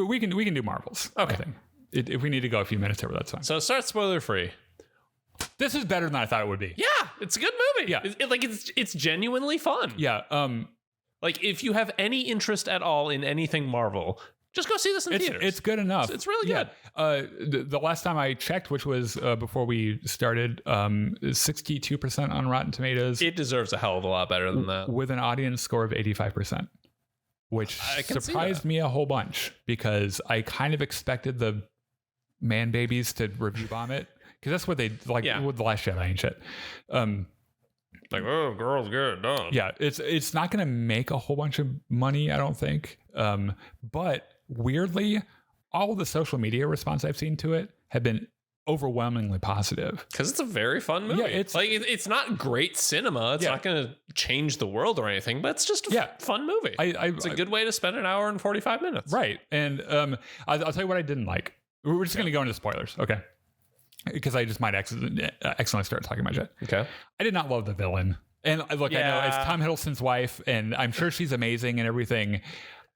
we can do Marvels. Okay. I think. If we need to go a few minutes over, that's fine. So start spoiler free. This is better than I thought it would be. Yeah, it's a good movie. Yeah. It's genuinely fun. Yeah. Like if you have any interest at all in anything Marvel, just go see this in theaters. It's good enough. It's really good. The last time I checked, which was before we started, 62% on Rotten Tomatoes. It deserves a hell of a lot better than that. With an audience score of 85%, which surprised me a whole bunch because I kind of expected the man babies to review bomb it because that's what they like with The Last Jedi and shit. Like, oh, girls get it done. Yeah, it's not going to make a whole bunch of money, I don't think. But weirdly, all of the social media response I've seen to it have been overwhelmingly positive because it's a very fun movie. Yeah, it's not great cinema. It's not going to change the world or anything, but it's just a fun movie. It's a good way to spend an hour and 45 minutes. Right. And I'll tell you what I didn't like. We're just going to go into spoilers, okay? Because I just might accidentally start talking about shit. Okay. I did not love the villain. And look, I know it's Tom Hiddleston's wife, and I'm sure she's amazing and everything.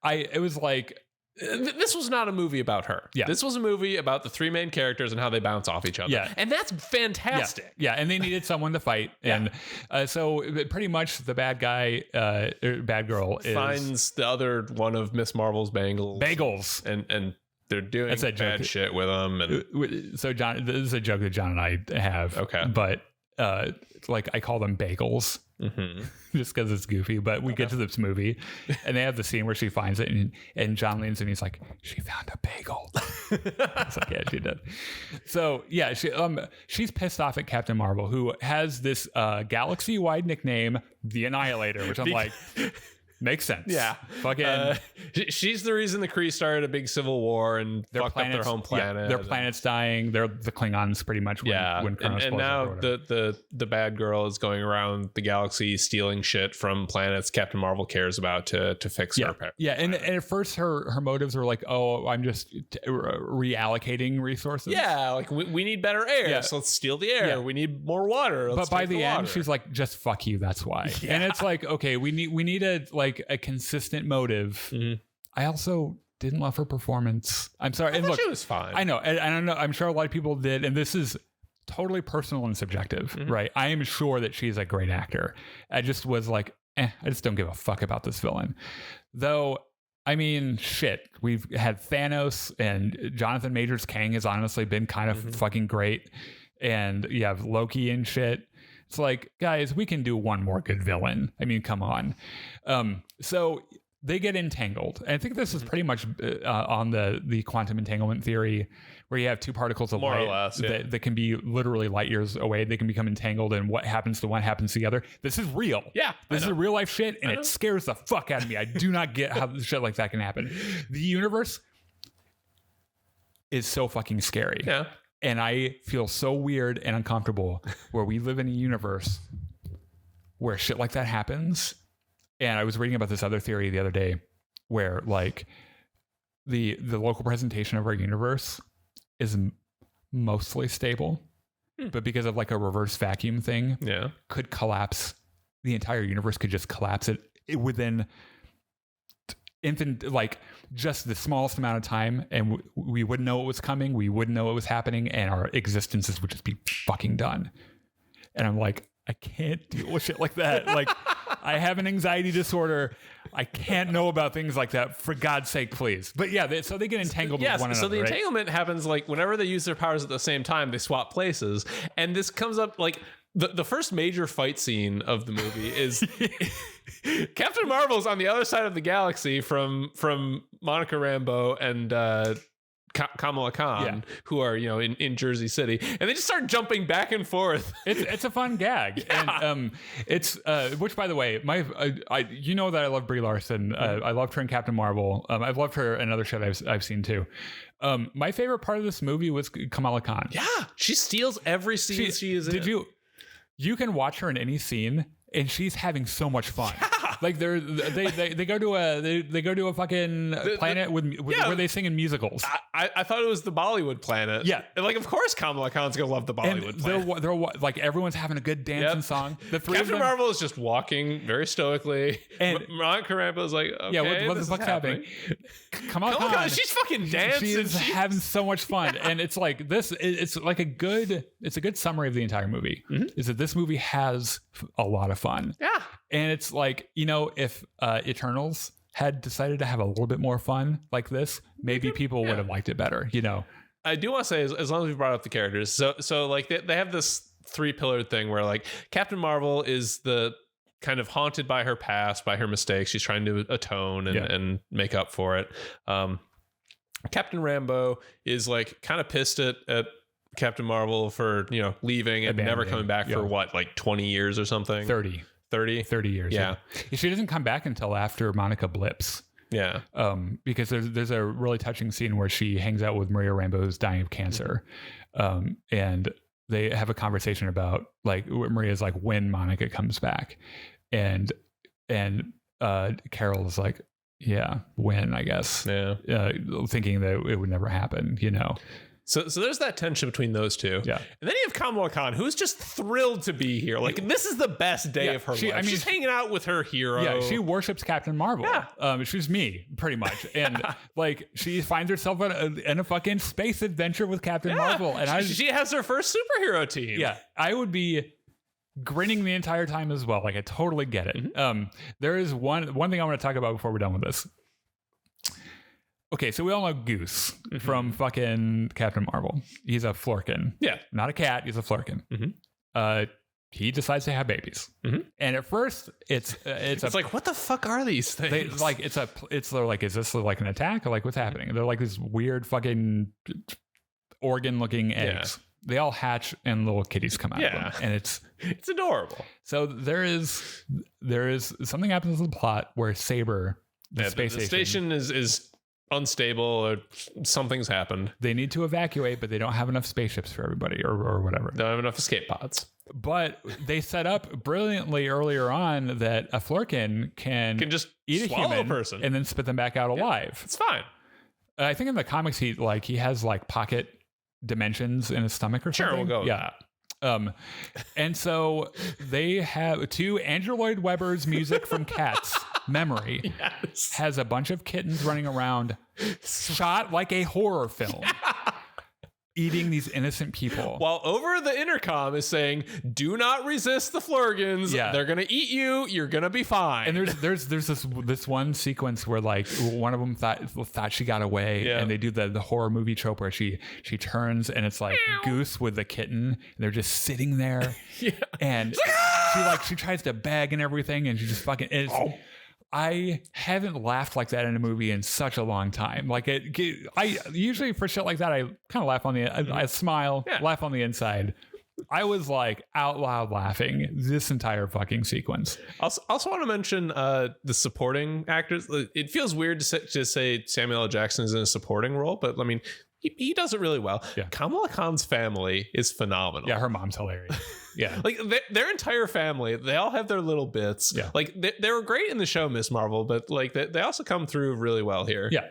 It was like... This was not a movie about her. Yeah. This was a movie about the three main characters and how they bounce off each other. Yeah. And that's fantastic. Yeah. And they needed someone to fight. And so pretty much the bad guy, bad girl finds the other one of Miss Marvel's bagels. And they're doing bad shit with them. And so John, this is a joke that John and I have. Okay. But like I call them bagels. Mm-hmm. Just because it's goofy, but we get to this movie and they have the scene where she finds it and John leans in and he's like, she found a bagel. It's like, yeah, she did. So yeah, she's pissed off at Captain Marvel, who has this galaxy-wide nickname, the Annihilator, which I'm like, makes sense. Yeah. Fucking she's the reason the Kree started a big civil war and fucked up their home planet. Their planet's dying. They're the Klingons pretty much when Kronos and now the bad girl is going around the galaxy stealing shit from planets Captain Marvel cares about to fix her planet. Yeah, and at first her motives were like, oh, I'm just reallocating resources. Yeah, like we need better air, so let's steal the air. Yeah. We need more water. But by the end, she's like, just fuck you, that's why. Yeah. And it's like, okay, we need a consistent motive. Mm-hmm. I also didn't love her performance. I'm sorry. And look, she was fine. I know. And I don't know. I'm sure a lot of people did. And this is totally personal and subjective, right? I am sure that she's a great actor. I just was like, I just don't give a fuck about this villain. Though, I mean, shit. We've had Thanos and Jonathan Majors Kang has honestly been kind of fucking great. And you have Loki and shit. It's like, guys, we can do one more good villain. I mean, come on. So they get entangled. And I think this is pretty much on the quantum entanglement theory, where you have two particles of more light or less, that can be literally light years away. They can become entangled, and what happens to one happens to the other. This is real. Yeah. This is real life shit, and it scares the fuck out of me. I do not get how shit like that can happen. The universe is so fucking scary. Yeah. And I feel so weird and uncomfortable where we live in a universe where shit like that happens. And I was reading about this other theory the other day where like the local presentation of our universe is mostly stable, but because of like a reverse vacuum thing, could collapse. The entire universe could just collapse it within like just the smallest amount of time, and we wouldn't know what was coming, we wouldn't know what was happening, and our existences would just be fucking done. And I'm like, I can't deal with shit like that. Like, I have an anxiety disorder. I can't know about things like that. For God's sake, please. But yeah, so they get entangled with one another. So the entanglement happens like whenever they use their powers at the same time, they swap places. And this comes up like the first major fight scene of the movie is Captain Marvel's on the other side of the galaxy from Monica Rambeau and Kamala Khan, who are, in Jersey City, and they just start jumping back and forth. It's a fun gag. And it's which, by the way, I you know that I love Brie Larson. I loved her in Captain Marvel. I've loved her in other shit I've seen too. My favorite part of this movie was Kamala Khan. Yeah, she steals every scene she is in. You can watch her in any scene and she's having so much fun. Like they go to a fucking planet where they sing in musicals. I thought it was the Bollywood planet. Yeah. And like, of course Kamala Khan's gonna love the Bollywood planet. They're like, everyone's having a good dancing song. The three Captain of them, Marvel is just walking very stoically. And Monica Rambeau is like, okay, what the fuck's happening? Kamala Khan, she's fucking dancing. She is having so much fun. And it's like this, it's like a good summary of the entire movie. Is that this movie has a lot of fun. Yeah. And it's like, if Eternals had decided to have a little bit more fun like this, maybe people would have liked it better, I do want to say, as long as we brought up the characters, so like they have this 3-pillared thing where like Captain Marvel is the kind of haunted by her past, by her mistakes. She's trying to atone and make up for it. Captain Rambeau is like kind of pissed at Captain Marvel for, leaving and never coming back for what, like 20 years or something? 30 years. Yeah. She doesn't come back until after Monica blips. Yeah. Because there's a really touching scene where she hangs out with Maria Rambeau, who's dying of cancer. And they have a conversation about like, Maria's like, when Monica comes back. And Carol is like, yeah, when, I guess. Yeah. Thinking that it would never happen, So there's that tension between those two. Yeah. And then you have Kamala Khan, who's just thrilled to be here. Like, this is the best day of her life. She's hanging out with her hero. Yeah, she worships Captain Marvel. Yeah. She's me, pretty much. And like, she finds herself in a fucking space adventure with Captain Marvel. And she has her first superhero team. Yeah. I would be grinning the entire time as well. Like, I totally get it. There is one thing I want to talk about before we're done with this. Okay, so we all know Goose from fucking Captain Marvel. He's a Florkin. Yeah. Not a cat, he's a Florkin. He decides to have babies. And at first, it's like, what the fuck are these things? They're like, is this like an attack? Or like, what's happening? And they're like this weird fucking organ-looking eggs. Yeah. They all hatch and little kitties come out of them. And it's adorable. So there is something happens in the plot where Saber, the space station is unstable, or something's happened. They need to evacuate, but they don't have enough spaceships for everybody or whatever. They don't have enough escape pods. But they set up brilliantly earlier on that a Florkin can just eat a human person and then spit them back out alive. It's fine. I think in the comics he has like pocket dimensions in his stomach or something. Sure, we'll go with that. And so they have to Andrew Lloyd Webber's music from Cats. Memory has a bunch of kittens running around, shot like a horror film, eating these innocent people. While over the intercom is saying, "Do not resist the Florgans. They're gonna eat you. You're gonna be fine." And there's this one sequence where like one of them thought she got away, and they do the horror movie trope where she turns and it's like Goose with the kitten. And they're just sitting there, and she tries to beg and everything, and she just fucking is. I haven't laughed like that in a movie in such a long time. Like I usually for shit like that, I kind of laugh on I smile, laugh on the inside. I was like out loud laughing this entire fucking sequence. Also want to mention the supporting actors. It feels weird to say Samuel L. Jackson is in a supporting role, but I mean, he does it really well. Yeah. Kamala Khan's family is phenomenal. Yeah, her mom's hilarious. Yeah. Like their entire family, they all have their little bits. Yeah. Like they were great in the show Miss Marvel, but like they also come through really well here. Yeah.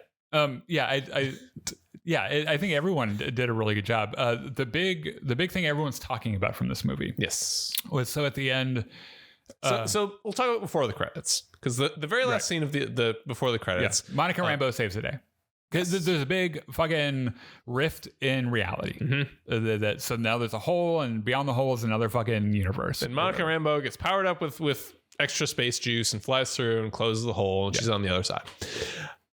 I think everyone did a really good job. The big thing everyone's talking about from this movie. Yes. Was so at the end. So we'll talk about before the credits, because the very last scene of the before the credits. Yeah. Monica Rambeau saves the day. Because there's a big fucking rift in reality. So now there's a hole, and beyond the hole is another fucking universe. And Monica Rambeau gets powered up with extra space juice and flies through and closes the hole, and she's on the other side.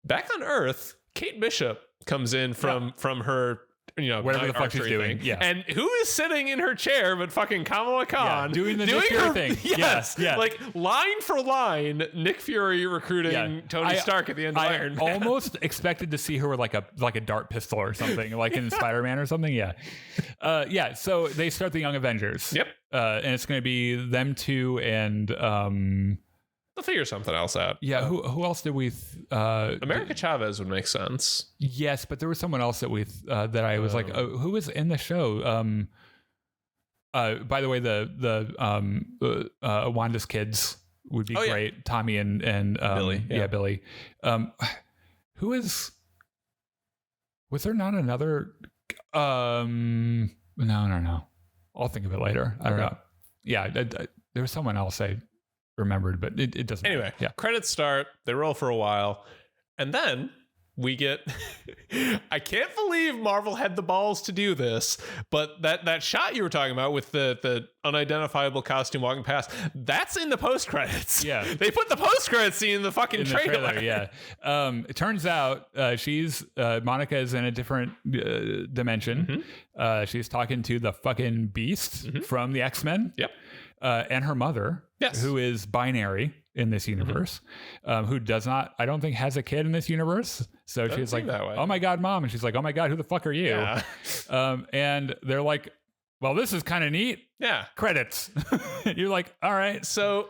Back on Earth, Kate Bishop comes in from her whatever the fuck she's doing. Thing. Yeah. And who is sitting in her chair but fucking Kamala Khan doing the Nick Fury thing. Yes. Yeah. Like line for line, Nick Fury recruiting Tony Stark at the end of Iron Man. I almost expected to see her with like a dart pistol or something, like in Spider-Man or something. Yeah. So they start the Young Avengers. Yep. And it's going to be them two and They'll figure something else out. Yeah, who else did we? America Chavez would make sense. Yes, but there was someone else that that I was like, who was in the show? By the way, the Wanda's kids would be Oh, yeah. great. Tommy and Billy. Yeah, Billy. Who is? Was there not another? No. I'll think of it later. I don't know. Yeah, there was someone else I remembered, but it doesn't. Anyway, yeah. Credits start. They roll for a while, and then we get. I can't believe Marvel had the balls to do this, but that shot you were talking about with the unidentifiable costume walking past, that's in the post credits. Yeah, they put the post credits scene in the fucking trailer. Yeah. It turns out she's Monica is in a different dimension. Mm-hmm. She's talking to the fucking Beast from the X-Men. Yep. And her mother, who is binary in this universe, who does not, I don't think, has a kid in this universe. So she's like, oh my God, Mom. And she's like, oh my God, who the fuck are you? Yeah. And they're like, well, this is kind of neat. Yeah. Credits. You're like, all right. So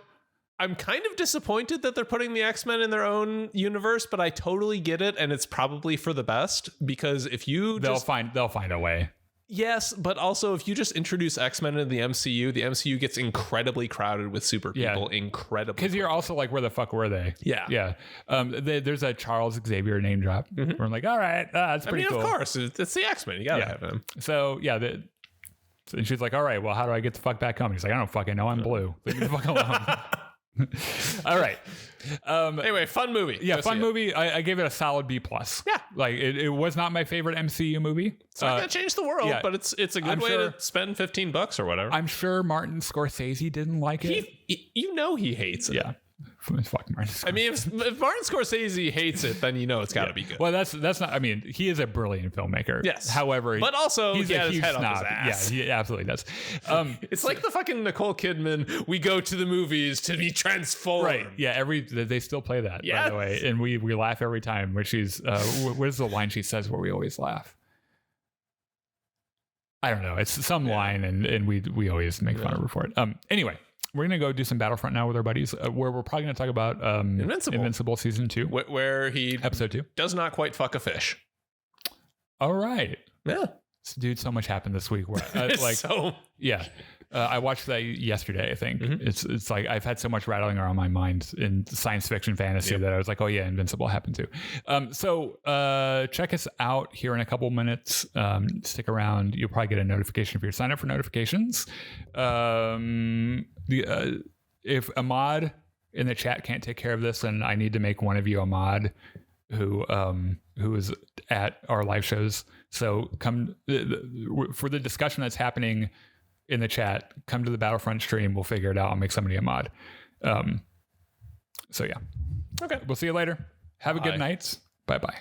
I'm kind of disappointed that they're putting the X-Men in their own universe, but I totally get it. And it's probably for the best, because if you they'll find a way. Yes, but also if you just introduce X-Men into the MCU gets incredibly crowded with super people. Incredibly, because you're also like, where the fuck were they? Yeah. There's a Charles Xavier name drop. Where I'm like, all right, that's pretty cool. Of course, it's the X-Men. You gotta have him. So and she's like, all right, well, how do I get the fuck back home? He's like, I don't fucking know. I'm blue. Leave me the fuck alone. All right. Anyway, fun movie. Yeah, fun movie. I gave it a solid B+. Yeah, like it was not my favorite MCU movie. It's not gonna change the world, but it's a good way to spend $15 or whatever. I'm sure Martin Scorsese didn't like it. He hates it. Yeah. Fuck Martin Scorsese. I mean, if Martin Scorsese hates it, then it's got to be good. Well, that's not. I mean, he is a brilliant filmmaker. Yes. However, but also he's a huge huge snob. Off his ass. Yeah, he absolutely does. It's like the fucking Nicole Kidman. We go to the movies to be transformed. Right. Yeah. They still play that, by the way, and we laugh every time. Where she's where's the line she says where we always laugh? I don't know. It's some line, and we always make fun of her for it. Anyway. We're going to go do some Battlefront now with our buddies, where we're probably going to talk about Invincible Season 2. Where he... Episode 2. Does not quite fuck a fish. All right. Yeah. Dude, so much happened this week. Where, yeah. I watched that yesterday, I think. It's like I've had so much rattling around my mind in science fiction fantasy that I was like, oh yeah, Invincible happened too. So check us out here in a couple minutes. Stick around. You'll probably get a notification if you sign up for notifications. If a mod in the chat can't take care of this, then I need to make one of you a mod who is at our live shows. So come for the discussion that's happening in the chat, come to the Battlefront stream. We'll figure it out. I'll make somebody a mod. So yeah. Okay. We'll see you later. Have a good night. Bye-bye.